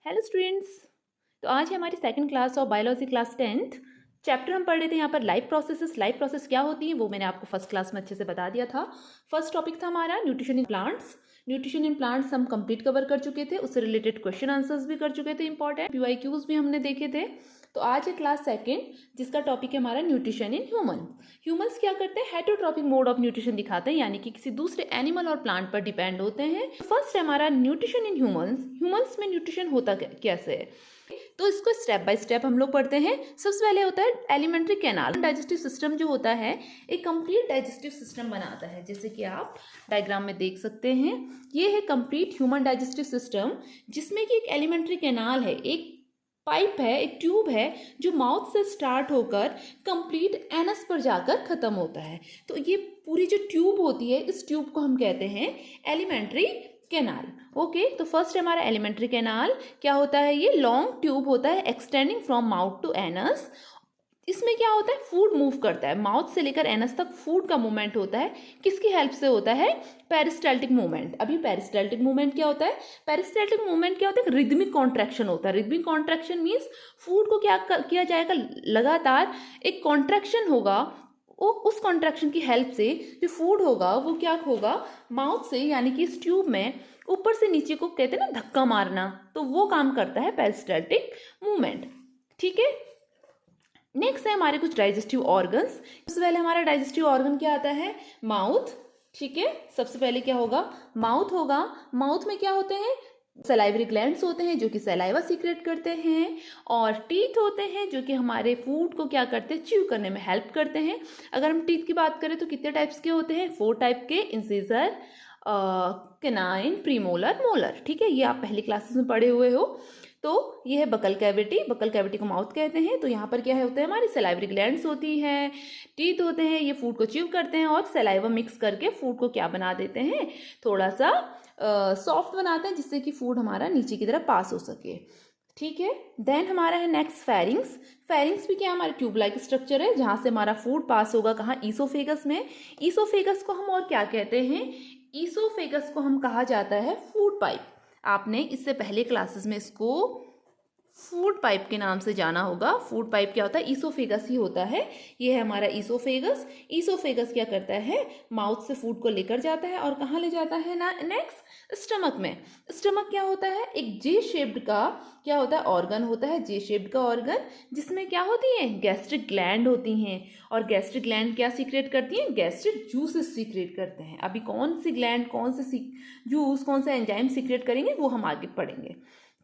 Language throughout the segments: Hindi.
Hello students. तो आज है हमारी सेकंड क्लास और बायोलॉजी क्लास 10th चैप्टर हम पढ़ रहे थे। यहाँ पर लाइफ प्रोसेसेस। लाइफ प्रोसेस क्या होती है वो मैंने आपको फर्स्ट क्लास में अच्छे से बता दिया था। फर्स्ट टॉपिक था हमारा nutrition in plants. Nutrition in plants हम कंप्लीट कवर कर चुके थे, उससे रिलेटेड क्वेश्चन आंसर्स भी कर चुके थे, इंपॉर्टेंट पीवाईक्यूज भी हमने देखे थे। तो आज है क्लास सेकंड जिसका टॉपिक है हमारा न्यूट्रिशन इन ह्यूमन। ह्यूमंस क्या करते हैं? हेटरोट्रॉपिक मोड ऑफ न्यूट्रिशन दिखाते हैं, यानी कि किसी दूसरे एनिमल और प्लांट पर डिपेंड होते हैं। फर्स्ट है हमारा न्यूट्रिशन इन ह्यूमंस। ह्यूमंस में न्यूट्रिशन होता कैसे है, तो इसको स्टेप बाय स्टेप हम लोग पढ़ते हैं। सबसे पहले होता है एलिमेंट्री कैनाल। डाइजेस्टिव सिस्टम जो होता है एक कंप्लीट डाइजेस्टिव सिस्टम बनाता है, जैसे कि आप डायग्राम में देख सकते हैं। ये है कंप्लीट ह्यूमन डाइजेस्टिव सिस्टम, जिसमें कि एक एलिमेंट्री कैनाल है, एक पाइप है, एक ट्यूब है जो माउथ से स्टार्ट होकर कंप्लीट एनस पर जाकर खत्म होता है। तो ये पूरी जो ट्यूब होती है, इस ट्यूब को हम कहते हैं एलिमेंट्री कैनाल। ओके, तो फर्स्ट हमारा एलिमेंट्री कैनाल क्या होता है? ये लॉन्ग ट्यूब होता है extending from mouth to anus. इसमें क्या होता है? फूड मूव करता है, माउथ से लेकर एनस तक फूड का मूवमेंट होता है। किसकी हेल्प से होता है? Peristaltic movement. अभी पेरिस्टाल्टिक मूवमेंट क्या होता है? पेरिस्टाल्टिक मूवमेंट क्या होता है? रिदमिक कॉन्ट्रैक्शन होता है। रिदमिक कॉन्ट्रैक्शन मीन्स फूड को क्या किया जाएगा? लगातार एक कॉन्ट्रैक्शन होगा, वो उस कॉन्ट्रैक्शन की हेल्प से जो फूड होगा वो क्या होगा? माउथ से, यानी कि इस ट्यूब में ऊपर से नीचे को कहते हैं ना धक्का मारना, तो वो काम करता है पेरिस्टाल्टिक मूवमेंट। ठीक है, नेक्स्ट है हमारे कुछ डाइजेस्टिव ऑर्गन्स। सबसे पहले हमारा डाइजेस्टिव ऑर्गन क्या आता है? माउथ। ठीक है, सबसे पहले क्या होगा? माउथ होगा। माउथ में क्या होते हैं? सलाइवरी ग्लैंड्स होते हैं जो कि सलाइवा सीक्रेट करते हैं, और टीथ होते हैं जो कि हमारे फूड को क्या करते हैं? च्यू करने में हेल्प करते हैं। अगर हम टीथ की बात करें तो कितने टाइप्स के होते हैं? 4 टाइप के, इंसिजर, कैनाइन, प्रीमोलर, मोलर। ठीक है, ये आप पहली क्लासेस में पढ़े हुए हो। तो ये है बकल कैविटी। बकल कैविटी को माउथ कहते हैं। तो यहाँ पर क्या है होता है? हमारी सलाइवरी ग्लैंड्स होती है, टीथ होते हैं, ये फूड को च्यू करते हैं और सलाइवा मिक्स करके फूड को क्या बना देते हैं? थोड़ा सा सॉफ्ट बनाते हैं, जिससे कि फूड हमारा नीचे की तरफ पास हो सके। ठीक है, देन हमारा है नेक्स्ट फेरिंग्स। फेरिंग्स भी क्या हमारे ट्यूब लाइक स्ट्रक्चर है, जहाँ से हमारा फूड पास होगा। कहाँ? ईसोफेगस में। ईसोफेगस को हम और क्या कहते हैं? ईसोफेगस को हम कहा जाता है फूड पाइप। आपने इससे पहले क्लासेस में इसको फूड पाइप के नाम से जाना होगा। फूड पाइप क्या होता है? ईसोफेगस ही होता है। ये है हमारा ईसोफेगस। ईसोफेगस क्या करता है? माउथ से फूड को लेकर जाता है, और कहाँ ले जाता है ना? नेक्स्ट स्टमक में। स्टमक क्या होता है? एक जे शेप्ड का क्या होता है? ऑर्गन होता है, जे शेप्ड का ऑर्गन, जिसमें क्या होती है? गैस्ट्रिक ग्लैंड होती हैं। और गैस्ट्रिक ग्लैंड क्या सीक्रेट करती हैं? गैस्ट्रिक जूसेस सीक्रेट करते हैं। अभी कौन सी ग्लैंड, कौन से जूस, कौन सा एंजाइम सीक्रेट करेंगे वो हम आगे पढ़ेंगे।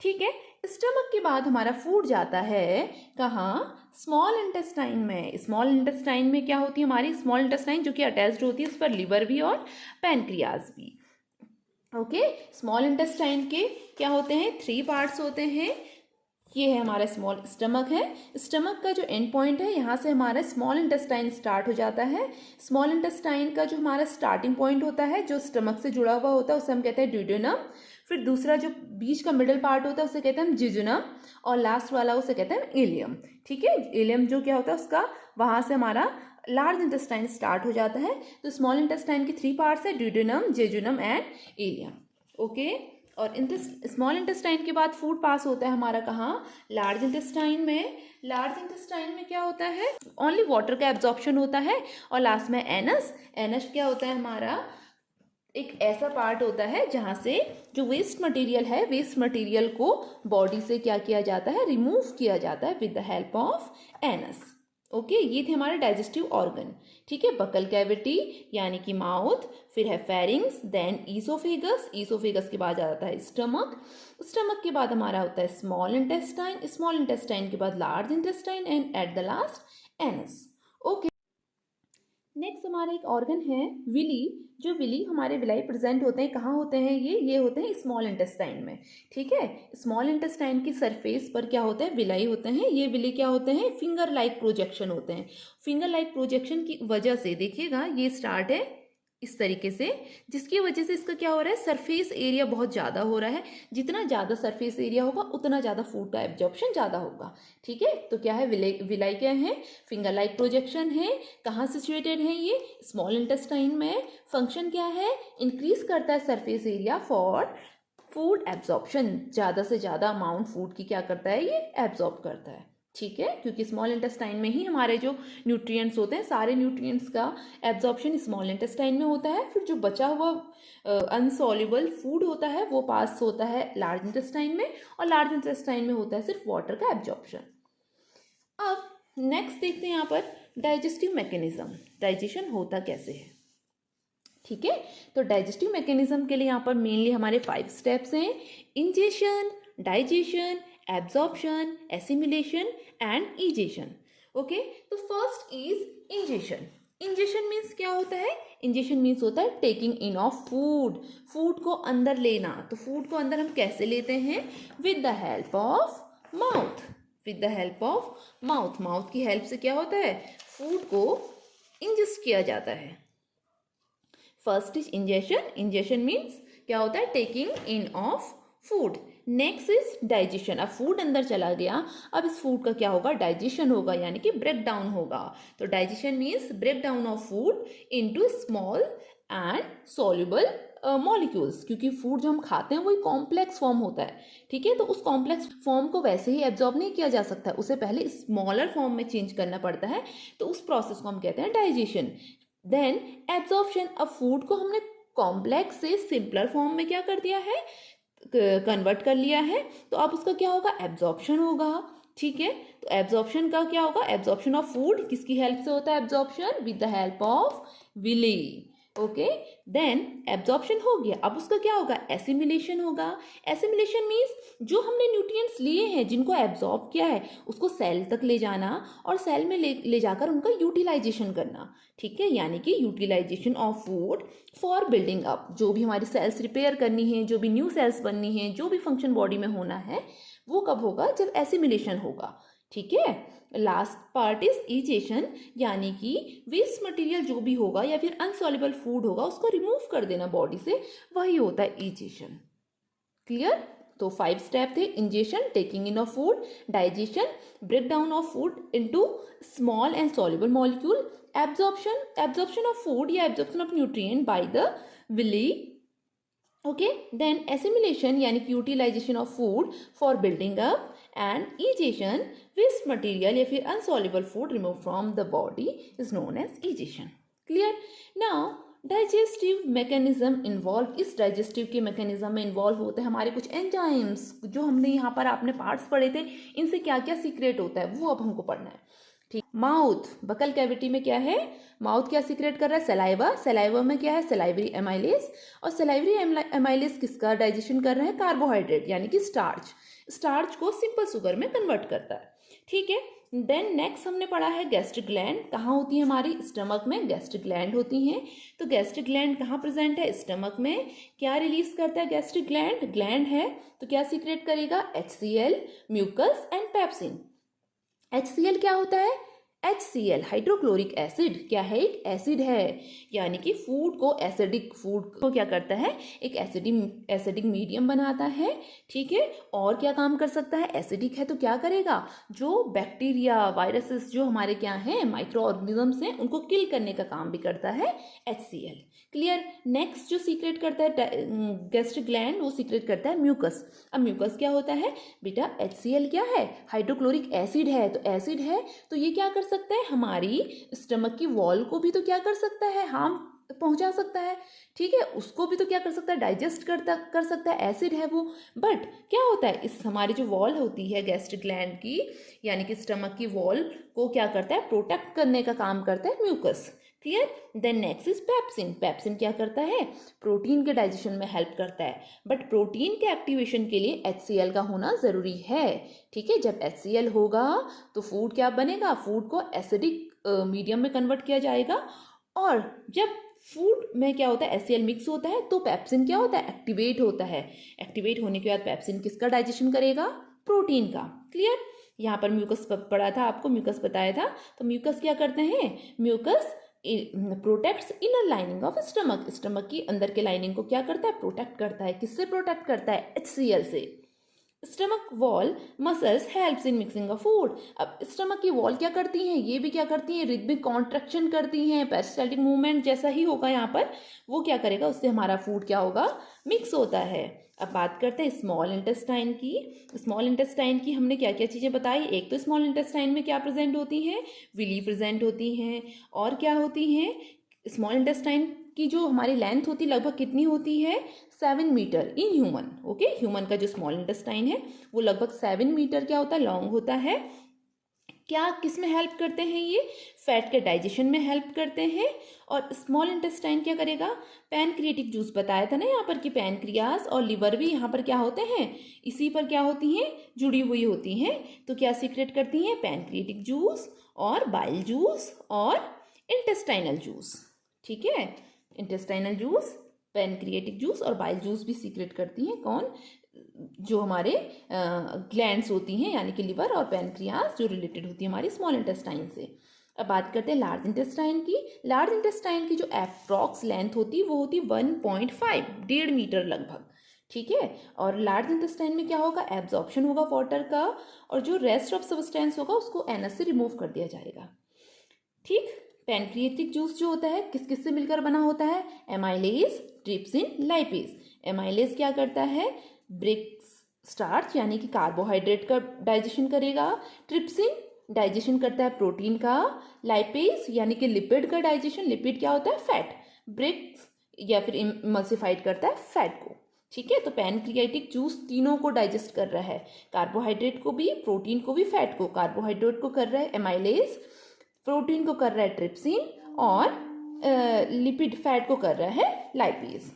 ठीक है, स्टमक के बाद हमारा फूड जाता है कहाँ? स्मॉल इंटेस्टाइन में। स्मॉल इंटेस्टाइन में क्या होती है हमारी? स्मॉल इंटेस्टाइन जो कि अटैच्ड होती है उस पर लिवर भी और पैनक्रियाज भी। ओके, स्मॉल इंटेस्टाइन के क्या होते हैं? 3 पार्ट्स होते हैं। ये है हमारा स्मॉल स्टमक है। स्टमक का जो एंड पॉइंट है, यहाँ से हमारा स्मॉल इंटेस्टाइन स्टार्ट हो जाता है। स्मॉल इंटेस्टाइन का जो हमारा स्टार्टिंग पॉइंट होता है, जो स्टमक से जुड़ा हुआ होता है, उसे हम कहते हैं ड्यूडेनम। फिर दूसरा जो बीच का मिडिल पार्ट होता है उसे कहते हैं हम जिजुनम, और लास्ट वाला उसे कहते हैं इलियम। ठीक है, इलियम जो क्या होता है उसका, वहाँ से हमारा लार्ज इंटेस्टाइन स्टार्ट हो जाता है। तो स्मॉल इंटेस्टाइन की 3 पार्ट्स है, duodenum, jejunum and ileum. Okay, और स्मॉल इंटेस्टाइन के बाद फूड पास होता है हमारा कहाँ? लार्ज इंटेस्टाइन में। लार्ज इंटेस्टाइन में क्या होता है? ओनली वाटर का एब्जॉर्प्शन होता है। और लास्ट में एनस। एनस क्या होता है हमारा? एक ऐसा पार्ट होता है जहाँ से जो वेस्ट मटेरियल है, वेस्ट मटेरियल को बॉडी से क्या किया जाता है? रिमूव किया जाता है with the help of anus. Okay, ये थे हमारे डाइजेस्टिव ऑर्गन। ठीक है, बकल कैविटी यानी कि माउथ, फिर है फेरिंग्स, देन ईसोफेगस। ईसोफेगस के बाद आता है स्टमक। स्टमक के बाद हमारा होता है स्मॉल इंटेस्टाइन। स्मॉल इंटेस्टाइन के बाद large intestine, and at the last anus. Okay, next हमारा एक ऑर्गन है विली। जो विली, हमारे विलाई प्रेजेंट होते हैं कहाँ होते हैं? ये होते हैं स्मॉल इंटेस्टाइन में। ठीक है, स्मॉल इंटेस्टाइन की सरफेस पर क्या होते हैं? विलाई होते हैं। ये विली क्या होते हैं? फिंगर लाइक प्रोजेक्शन होते हैं। फिंगर लाइक प्रोजेक्शन की वजह से देखिएगा ये स्टार्ट है इस तरीके से, जिसकी वजह से इसका क्या हो रहा है? सरफेस एरिया बहुत ज़्यादा हो रहा है। जितना ज़्यादा सरफेस एरिया होगा उतना ज़्यादा फूड का एब्जॉर्प्शन ज़्यादा होगा। ठीक है, तो क्या है? विलाई क्या है? फिंगर लाइक प्रोजेक्शन है। कहाँ सिचुएटेड है ये? स्मॉल इंटेस्टाइन में। फंक्शन क्या है? इंक्रीज करता है surface area for food absorption, ज़्यादा से ज़्यादा अमाउंट फूड की क्या करता है, ये एब्जॉर्ब करता है, ठीक है, क्योंकि स्मॉल इंटेस्टाइन में ही हमारे जो न्यूट्रिएंट्स होते हैं, सारे न्यूट्रिएंट्स का एब्जॉर्प्शन स्मॉल इंटेस्टाइन में होता है। फिर जो बचा हुआ अनसॉल्युबल फूड होता है वो पास होता है लार्ज इंटेस्टाइन में, और लार्ज इंटेस्टाइन में होता है सिर्फ वाटर का एब्जॉर्प्शन। अब नेक्स्ट देखते हैं यहाँ पर डाइजेस्टिव मैकेनिज्म, डाइजेशन होता कैसे है, ठीक है। तो डाइजेस्टिव मैकेनिज्म के लिए यहाँ पर मेनली हमारे 5 स्टेप्स हैं, ingestion, digestion, absorption, assimilation and egestion. Okay, तो first is ingestion. Ingestion means क्या होता है, इंजेशन मीन्स होता है taking in of food, food को अंदर लेना। तो फूड को अंदर हम कैसे लेते हैं, with the help of mouth, with the help of mouth, mouth की हेल्प से क्या होता है, फूड को इंजेस्ट किया जाता है। First is ingestion, ingestion means क्या होता है, taking in of food. Next is digestion, अब फूड अंदर चला गया, अब इस फूड का क्या होगा, डाइजेशन होगा, यानी कि ब्रेक डाउन होगा। तो digestion means break down of food into small and soluble molecules, क्योंकि फूड जो हम खाते हैं वही कॉम्प्लेक्स फॉर्म होता है, ठीक है। तो उस कॉम्प्लेक्स फॉर्म को वैसे ही एब्जॉर्ब नहीं किया जा सकता, उसे पहले स्मॉलर फॉर्म में चेंज करना पड़ता है, तो उस प्रोसेस को हम कहते हैं डाइजेशन। देन एब्जॉर्प्शन, अब फूड को हमने कॉम्प्लेक्स से सिंपलर फॉर्म में क्या कर दिया है, कन्वर्ट कर लिया है, तो अब उसका क्या होगा, एब्जॉर्प्शन होगा, ठीक है। तो एब्जॉर्प्शन का क्या होगा, एब्जॉर्प्शन ऑफ फूड किसकी हेल्प से होता है, absorption with the help of villi. Okay, then absorption हो गया, अब उसका क्या होगा, एसिमिलेशन होगा। एसिमिलेशन मीन्स जो हमने न्यूट्रिएंट्स लिए हैं, जिनको एब्जॉर्ब किया है, उसको सेल तक ले जाना और सेल में ले जाकर उनका यूटिलाइजेशन करना, ठीक है, यानी कि utilisation of food for building up. जो भी हमारी सेल्स रिपेयर करनी है, जो भी न्यू सेल्स बननी है, जो भी फंक्शन बॉडी में होना है, वो कब होगा, जब एसिमिलेशन होगा, ठीक है। लास्ट पार्ट इज इजेशन, यानी कि वेस्ट मटेरियल जो भी होगा या फिर अनसॉल्युबल फूड होगा उसको रिमूव कर देना बॉडी से, वही होता है इजेशन। क्लियर, तो 5 स्टेप थे, ingestion taking in of food, digestion break down of food into small and soluble molecule, absorption of food या absorption of nutrient by the villi, okay, then assimilation यानी कि utilisation of food for building up, and egestion waste material या फिर unsoluble food remove from the body is known as egestion. Clear, now digestive mechanism involve, इस डाइजेस्टिव के मैकेनिज्म में इन्वॉल्व होते हैं हमारे कुछ एंजाइम्स, जो हमने यहाँ पर आपने पार्ट्स पढ़े थे, इनसे क्या क्या सीक्रेट होता है वो अब हमको पढ़ना है, ठीक। माउथ, बकल कैविटी में क्या है, माउथ क्या सीक्रेट कर रहा है, सलाइवा, सलाइवा में क्या है, सलाइवरी एमाइलेज, और सलाइवरी एमाइलेज किसका डाइजेशन कर रहे हैं, कार्बोहाइड्रेट यानी कि स्टार्च, स्टार्च को सिंपल शुगर में कन्वर्ट करता है, ठीक है। देन नेक्स्ट हमने पढ़ा है गैस्ट्रिक ग्लैंड, कहाँ होती है हमारी, स्टमक में गैस्ट्रिक ग्लैंड होती हैं। तो गैस्ट्रिक ग्लैंड कहाँ प्रेजेंट है, स्टमक में। क्या रिलीज करता है गैस्ट्रिक ग्लैंड, ग्लैंड है तो क्या सीक्रेट करेगा, HCl, mucus and pepsin. HCl क्या होता है, HCl हाइड्रोक्लोरिक एसिड, क्या है, एक एसिड है, यानी कि फूड को एसिडिक, फूड को क्या करता है, एक एसिडिक मीडियम बनाता है, ठीक है। और क्या काम कर सकता है, एसिडिक है तो क्या करेगा, जो बैक्टीरिया वायरसेस जो हमारे क्या हैं, माइक्रो ऑर्गेनिजम्स हैं, उनको किल करने का काम भी करता है HCl। क्लियर, नेक्स्ट जो सीक्रेट करता है गैस्ट्रिक ग्लैंड, वो सीक्रेट करता है म्यूकस। अब म्यूकस क्या होता है बेटा, HCl क्या है, हाइड्रोक्लोरिक एसिड है, तो एसिड है तो ये क्या कर सकता है, हमारी स्टमक की वॉल को भी तो क्या कर सकता है, हार्म पहुंचा सकता है, ठीक है, उसको भी तो क्या कर सकता है, डाइजेस्ट कर सकता है, एसिड है वो। बट क्या होता है, इस हमारी जो वॉल होती है गैस्ट्रिक ग्लैंड की, यानी कि स्टमक की वॉल को क्या करता है, प्रोटेक्ट करने का काम करता है mucus. Clear, then next is pepsin, pepsin क्या करता है, प्रोटीन के डाइजेशन में हेल्प करता है, बट प्रोटीन के एक्टिवेशन के लिए HCl का होना जरूरी है, ठीक है। जब HCl होगा तो फूड क्या बनेगा, फूड को एसिडिक मीडियम में कन्वर्ट किया जाएगा, और जब फूड में क्या होता है, HCl मिक्स होता है तो पेप्सिन क्या होता है, एक्टिवेट होता है। एक्टिवेट होने के बाद पेप्सिन किसका डाइजेशन करेगा, प्रोटीन का। क्लियर, यहाँ पर म्यूकस पढ़ा था आपको, म्यूकस बताया था, तो म्यूकस क्या करते हैं, mucus protects inner lining of stomach, stomach की अंदर के लाइनिंग को क्या करता है, प्रोटेक्ट करता है, किससे प्रोटेक्ट करता है, HCl से। Stomach wall muscles helps in mixing of food. अब स्टमक की वॉल क्या करती हैं, ये भी क्या करती हैं, रिदमिक कॉन्ट्रैक्शन करती हैं, पेरिस्टाल्टिक मूवमेंट जैसा ही होगा यहाँ पर, वो क्या करेगा, उससे हमारा फूड क्या होगा, मिक्स होता है। अब बात करते हैं स्मॉल इंटेस्टाइन की। स्मॉल इंटेस्टाइन की हमने क्या क्या चीज़ें बताई। एक तो स्मॉल इंटेस्टाइन में क्या प्रेजेंट होती हैं, विली प्रेजेंट होती हैं, और क्या होती हैं, स्मॉल इंटेस्टाइन की जो हमारी लेंथ होती है लगभग कितनी होती है, 7 metre in human. Okay, human का जो स्मॉल इंटेस्टाइन है वो लगभग 7 मीटर क्या होता है, लॉन्ग होता है। क्या किस में हेल्प करते हैं ये, फैट के डाइजेशन में हेल्प करते हैं। और स्मॉल इंटेस्टाइन क्या करेगा, पैनक्रिएटिक जूस बताया था ना यहाँ पर कि पैनक्रियास और लिवर भी यहाँ पर क्या होते हैं, इसी पर क्या होती हैं, जुड़ी हुई होती हैं। तो क्या सीक्रेट करती हैं, पैनक्रिएटिक जूस और बाइल जूस और इंटेस्टाइनल जूस। ठीक है, इंटेस्टाइनल जूस, पैनक्रिएटिक जूस और बाइल जूस भी सीक्रेट करती हैं। कौन, जो हमारे ग्लैंड्स होती हैं यानी कि लिवर और पैनक्रियास, जो रिलेटेड होती है हमारी स्मॉल इंटेस्टाइन से। अब बात करते हैं लार्ज इंटेस्टाइन की। लार्ज इंटेस्टाइन की जो एप्रॉक्स लेंथ होती है वो होती है 1.5, 1.5 मीटर लगभग। ठीक है, और लार्ज इंटेस्टाइन में क्या होगा, एब्जॉर्प्शन होगा वाटर का, और जो रेस्ट ऑफ सब्सटेंस होगा उसको एनस से रिमूव कर दिया जाएगा। ठीक, पैनक्रिएटिक जूस जो होता है किस किस से मिलकर बना होता है, एमाइलेज, ट्रिप्सिन, लाइपेज। एमाइलेज क्या करता है, ब्रेक स्टार्च यानी कि कार्बोहाइड्रेट का डाइजेशन करेगा। ट्रिप्सिन डाइजेशन करता है प्रोटीन का। लाइपेज यानी कि लिपिड का डाइजेशन, लिपिड क्या होता है, फैट। ब्रेक या फिर इमल्सिफाइड करता है फैट को। ठीक है, तो पैनक्रियाटिक जूस तीनों को डाइजेस्ट कर रहा है, कार्बोहाइड्रेट को भी, प्रोटीन को भी, फैट को। कार्बोहाइड्रेट को कर रहा है एमाइलेज, प्रोटीन को कर रहा है ट्रिप्सिन, और लिपिड फैट को कर रहा है लाइपेज।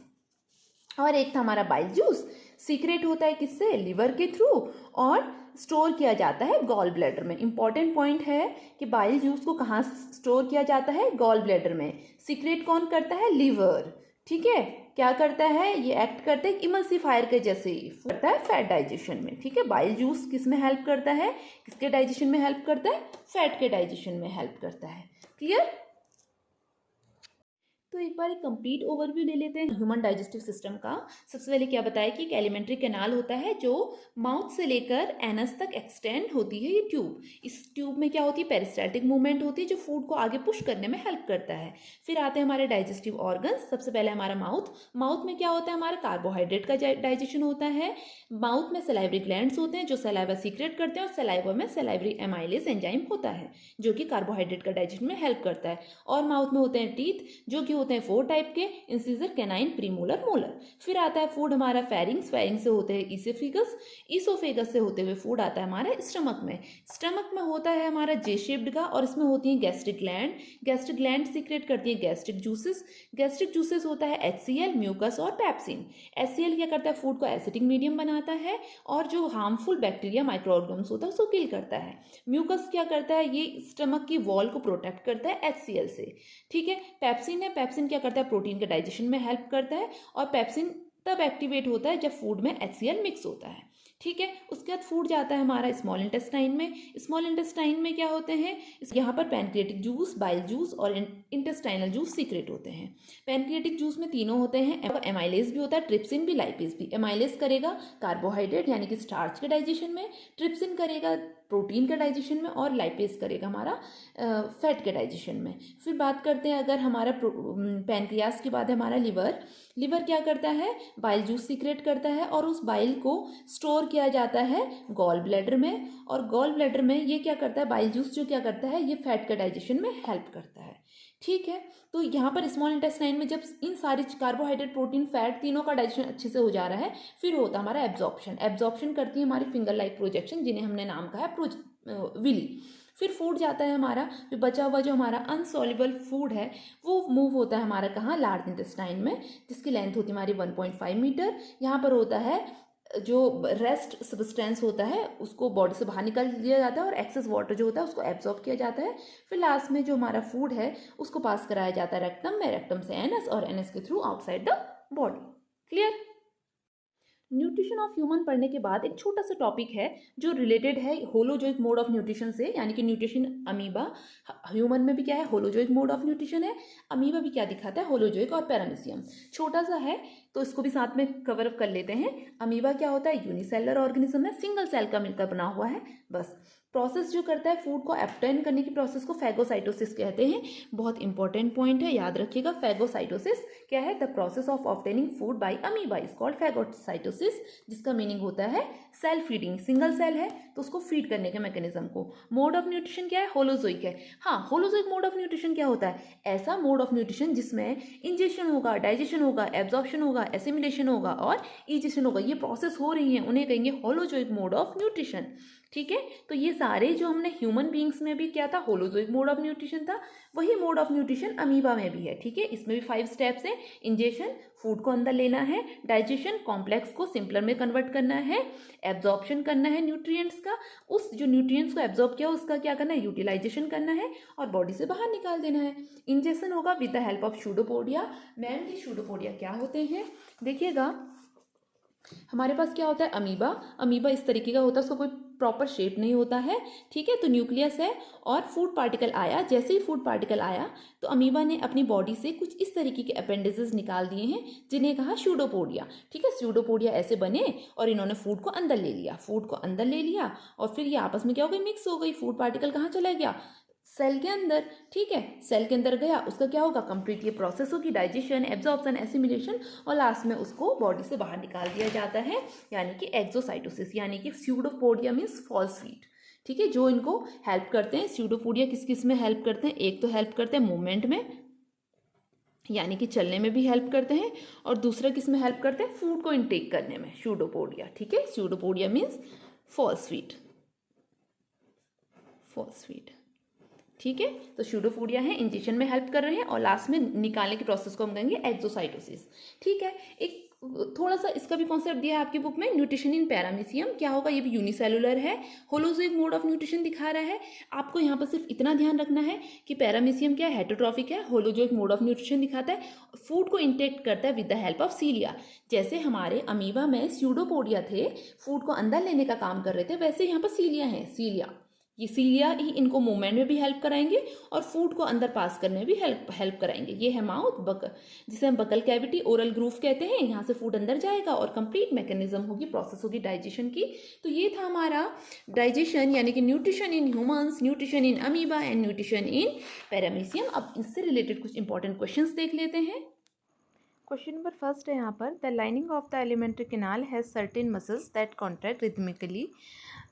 और एक था हमारा बाइल जूस, सीक्रेट होता है किससे, लिवर के थ्रू, और स्टोर किया जाता है गॉल ब्लैडर में। इंपॉर्टेंट पॉइंट है कि बाइल जूस को कहाँ स्टोर किया जाता है, गॉल ब्लैडर में। सीक्रेट कौन करता है, लिवर। ठीक है, क्या करता है, ये एक्ट करता है इमल्सिफायर के जैसे ही, करता है फैट डाइजेशन में। ठीक है, बाइल जूस किस में हेल्प करता है, किसके डाइजेशन में हेल्प करता है, फैट के डाइजेशन में हेल्प करता है। क्लियर। तो एक बार एक कंप्लीट ओवरव्यू ले लेते हैं ह्यूमन डाइजेस्टिव सिस्टम का। सबसे पहले क्या बताया कि एक एलिमेंट्री कैनाल होता है जो माउथ से लेकर एनस तक एक्सटेंड होती है, ये ट्यूब। इस ट्यूब में क्या होती है, पेरिस्टाल्टिक मूवमेंट होती है जो फूड को आगे पुश करने में हेल्प करता है। फिर आते हैं हमारे डाइजेस्टिव ऑर्गन्स। सबसे पहले हमारा माउथ। माउथ में क्या होता है, हमारा कार्बोहाइड्रेट का डाइजेशन होता है। माउथ में सलाइवरी ग्लैंड्स होते हैं जो सलाइवा सीक्रेट करते हैं, और सलाइवा में सलाइवरी एमाइलेज एंजाइम होता है जो कि कार्बोहाइड्रेट का डाइजेशन में हेल्प करता है। और माउथ में होते हैं टीथ जो कि होते हैं 4 टाइप के, इंसिजर, कैनाइन, प्रीमोलर, मोलर। फिर आता है फूड हमारा फेरिंग्स, फेरिंग्स से होते हैं ईसोफेगस, ईसोफेगस से होते हुए फूड आता है हमारा स्टमक में। स्टमक में होता है हमारा जे शेप्ड का, और इसमें होती है gastric gland. Gastric gland secret करती है गैस्ट्रिक जूसेस। गैस्ट्रिक जूसेस होता है HCl, म्यूकस और पैप्सिन। HCl क्या करता है, फूड को एसिडिक मीडियम बनाता है, और जो हार्मफुल बैक्टीरिया, माइक्रो ऑर्गन्स होता है उसको किल करता है। म्यूकस क्या करता है, ये स्टमक की वॉल को प्रोटेक्ट करता है HCl से। ठीक है, पैप्सिन है, पैप्सिन क्या करता है, प्रोटीन के डाइजेशन में हेल्प करता है, और पैप्सिन तब एक्टिवेट होता है जब फूड में HCl मिक्स होता है। ठीक है, उसके बाद फूड जाता है हमारा स्मॉल इंटेस्टाइन में। स्मॉल इंटेस्टाइन में क्या होते हैं, यहाँ पर पैनक्रिएटिक जूस, बाइल जूस और इंटेस्टाइनल जूस सीक्रेट होते हैं। पैनक्रिएटिक जूस में तीनों होते हैं, एमाइलेज भी होता है, ट्रिप्सिन भी, लाइपेज भी। एमाइलेज करेगा कार्बोहाइड्रेट यानी कि स्टार्च के डाइजेशन में, ट्रिप्सिन करेगा प्रोटीन के डाइजेशन में, और लाइपेज करेगा हमारा फैट के डाइजेशन में। फिर बात करते हैं अगर हमारा पैनक्रियास के बाद है हमारा लिवर। लिवर क्या करता है, बाइल जूस सीक्रेट करता है, और उस बाइल को स्टोर किया जाता है गॉल ब्लैडर में, और गॉल ब्लैडर में ये क्या करता है, बाइल जूस जो क्या करता है, ये फैट के डाइजेशन में हेल्प करता है। ठीक है, तो यहाँ पर स्मॉल इंटेस्टाइन में जब इन सारी कार्बोहाइड्रेट, प्रोटीन, फैट तीनों का डाइजेशन अच्छे से हो जा रहा है, फिर होता है हमारा एब्जॉर्प्शन। एब्जॉर्प्शन करती है हमारी फिंगर लाइक प्रोजेक्शन, जिन्हें हमने नाम कहा है विली। फिर फूड जाता है हमारा, जो बचा हुआ जो हमारा अनसॉल्युबल फूड है वो मूव होता है हमारा कहाँ, लार्ज इंटेस्टाइन में, जिसकी लेंथ होती है हमारी 1.5 मीटर। यहाँ पर होता है जो रेस्ट सब्सटेंस होता है उसको बॉडी से बाहर निकाल दिया जाता है, और एक्सेस वाटर जो होता है उसको एब्जॉर्ब किया जाता है। फिर लास्ट में जो हमारा फूड है उसको पास कराया जाता है रेक्टम में, रेक्टम से एनस, और एनस के through outside the body. Clear. Nutrition of human पढ़ने के बाद एक छोटा सा टॉपिक है जो रिलेटेड है होलोजोइक मोड ऑफ न्यूट्रिशन से, यानी कि न्यूट्रिशन अमीबा। ह्यूमन में भी क्या है, होलोजोइक मोड ऑफ न्यूट्रिशन है। अमीबा भी क्या दिखाता है, होलोजोइक और पैरामीशियम। छोटा सा है तो इसको भी साथ में कवर अप कर लेते हैं। अमीबा क्या होता है? यूनिसेलुलर ऑर्गेनिज्म है, सिंगल सेल का मिलकर बना हुआ है। बस प्रोसेस जो करता है फूड को ऑब्टेन करने की प्रोसेस को फैगोसाइटोसिस कहते हैं। बहुत इंपॉर्टेंट पॉइंट है, याद रखिएगा। फैगोसाइटोसिस क्या है? The process of obtaining food by amoeba is called phagocytosis, जिसका मीनिंग होता है सेल फीडिंग। सिंगल सेल है तो उसको फीड करने के मैकेनिज्म को। मोड ऑफ न्यूट्रिशन क्या है? होलोजोइक है। हाँ, होलोजोइक मोड ऑफ न्यूट्रिशन क्या होता है? ऐसा मोड ऑफ न्यूट्रिशन जिसमें इंजेक्शन होगा, डाइजेशन होगा, एब्जॉर्प्शन होगा, एसिमिलेशन होगा और इजेशन होगा। ये प्रोसेस हो रही है, उन्हें कहेंगे होलोजोइक मोड ऑफ न्यूट्रिशन। ठीक है, तो ये सारे जो हमने ह्यूमन बींग्स में भी क्या था? होलोजोइक मोड ऑफ न्यूट्रिशन था। वही मोड ऑफ न्यूट्रिशन अमीबा में भी है। ठीक है, इसमें भी 5 स्टेप्स हैं। इंजेक्शन, फूड को अंदर लेना है, डाइजेशन, कॉम्प्लेक्स को सिंपलर में कन्वर्ट करना है, एब्जॉर्प्शन करना है न्यूट्रिएंट्स का, उस जो न्यूट्रिएंट्स को एब्जॉर्ब किया उसका क्या करना है? यूटिलाइजेशन करना है और बॉडी से बाहर निकाल देना है। इंजेक्शन होगा with the help of pseudopodia. Ma'am ये सूडोपोडिया क्या होते हैं? देखिएगा, हमारे पास क्या होता है? अमीबा। अमीबा इस तरीके का होता है, उसका कोई प्रॉपर शेप नहीं होता है। ठीक है, तो न्यूक्लियस है और फूड पार्टिकल आया। जैसे ही फूड पार्टिकल आया तो अमीबा ने अपनी बॉडी से कुछ इस तरीके के अपेंडिसेस निकाल दिए हैं, जिन्हें कहा सूडोपोडिया। ठीक है, सूडोपोडिया ऐसे बने और इन्होंने फूड को अंदर ले लिया। फूड को अंदर ले लिया और फिर ये आपस में क्या हो गई? मिक्स हो गई। फूड पार्टिकल कहाँ चला गया? सेल के अंदर। ठीक है, सेल के अंदर गया, उसका क्या होगा? कंप्लीट ये प्रोसेस होगी, डाइजेशन, एब्जॉर्प्शन, एसिमिलेशन और लास्ट में उसको बॉडी से बाहर निकाल दिया जाता है, यानी कि एक्सोसाइटोसिस, यानी कि सूडोपोडिया मीन्स फॉल्स फीट। ठीक है, जो इनको हेल्प करते हैं, सूडोपोडिया किस किस में हेल्प करते हैं? एक तो हेल्प करते हैं मूवमेंट में, यानी कि चलने में भी हेल्प करते हैं, और दूसरा किस में हेल्प करते हैं? फूड को इनटेक करने में, सूडोपोडिया। ठीक है, pseudopodia means false feet, false feet. ठीक है, तो सूडोपोडिया है, इंजेक्शन में हेल्प कर रहे हैं और लास्ट में निकालने की प्रोसेस को हम कहेंगे एक्सोसाइटोसिस। ठीक है, एक थोड़ा सा इसका भी कॉन्सेप्ट दिया है आपकी बुक में, न्यूट्रिशन इन पैरामीशियम। क्या होगा? ये भी यूनिसेलुलर है, होलोजोइक मोड ऑफ न्यूट्रिशन दिखा रहा है। आपको यहाँ पर सिर्फ इतना ध्यान रखना है कि पैरामीशियम क्या है? हेटरोट्रॉफिक है, होलोजोइक मोड ऑफ न्यूट्रिशन दिखाता है, फूड को इंटेक्ट करता है विद द हेल्प ऑफ सीलिया। जैसे हमारे अमीबा में सूडोपोडिया थे, फूड को अंदर लेने का काम कर रहे थे, वैसे यहाँ पर सीलिया है। सीलिया, ये सीलिया ही इनको मूवमेंट में भी हेल्प कराएंगे और फूड को अंदर पास करने में भी हेल्प कराएंगे। ये है माउथ, बकल, जिसे हम बकल कैविटी, ओरल ग्रूव कहते हैं। यहाँ से फूड अंदर जाएगा और कंप्लीट मैकेनिज्म होगी, प्रोसेस होगी डाइजेशन की। तो ये था हमारा डाइजेशन, यानी कि nutrition in humans, nutrition in amoeba and nutrition in paramecium. अब इससे रिलेटेड कुछ इंपॉर्टेंट क्वेश्चंस देख लेते हैं। क्वेश्चन नंबर फर्स्ट है यहाँ पर, the lining of the elementary canal has certain muscles that contract rhythmically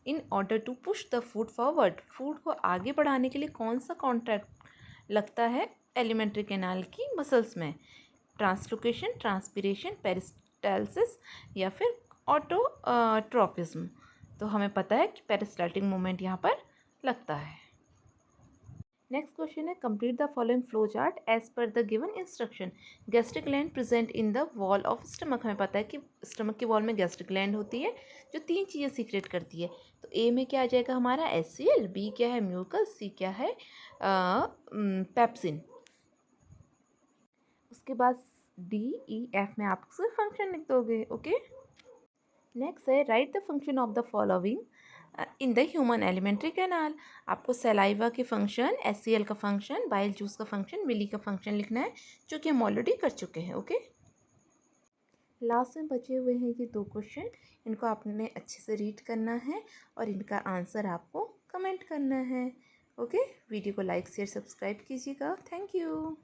in order to push the food forward. Food को आगे बढ़ाने के लिए कौन सा कॉन्ट्रैक्ट लगता है एलिमेंट्री कैनाल की मसल्स में? ट्रांसलोकेशन, ट्रांसपिरेशन, पेरिस्टालसिस या फिर ऑटोट्रोपिज्म। तो हमें पता है कि पेरिस्टाल्टिक मूवमेंट यहाँ पर लगता है। नेक्स्ट क्वेश्चन है, complete the following flow chart as per the given instruction. Gastric gland present in the wall of stomach. हमें पता है कि स्टमक की वॉल में गैस्ट्रिक ग्लैंड होती है जो 3 चीज़ें सीक्रेट करती है। तो ए में क्या आ जाएगा हमारा? HCl, बी क्या है? म्यूकस, सी क्या है? पेप्सिन। उसके बाद DEF में आप सिर्फ फंक्शन लिख दोगे। ओके, नेक्स्ट है, right the function of the following in the human alimentary canal. आपको सलाइवा के फंक्शन, HCl का फंक्शन, बाइल जूस का फंक्शन, मिली का फंक्शन लिखना है, जो कि हम ऑलरेडी कर चुके हैं। ओके, लास्ट में बचे हुए हैं ये 2 क्वेश्चन, इनको आपने अच्छे से रीड करना है और इनका आंसर आपको कमेंट करना है। ओके, वीडियो को लाइक शेयर सब्सक्राइब कीजिएगा। Thank you.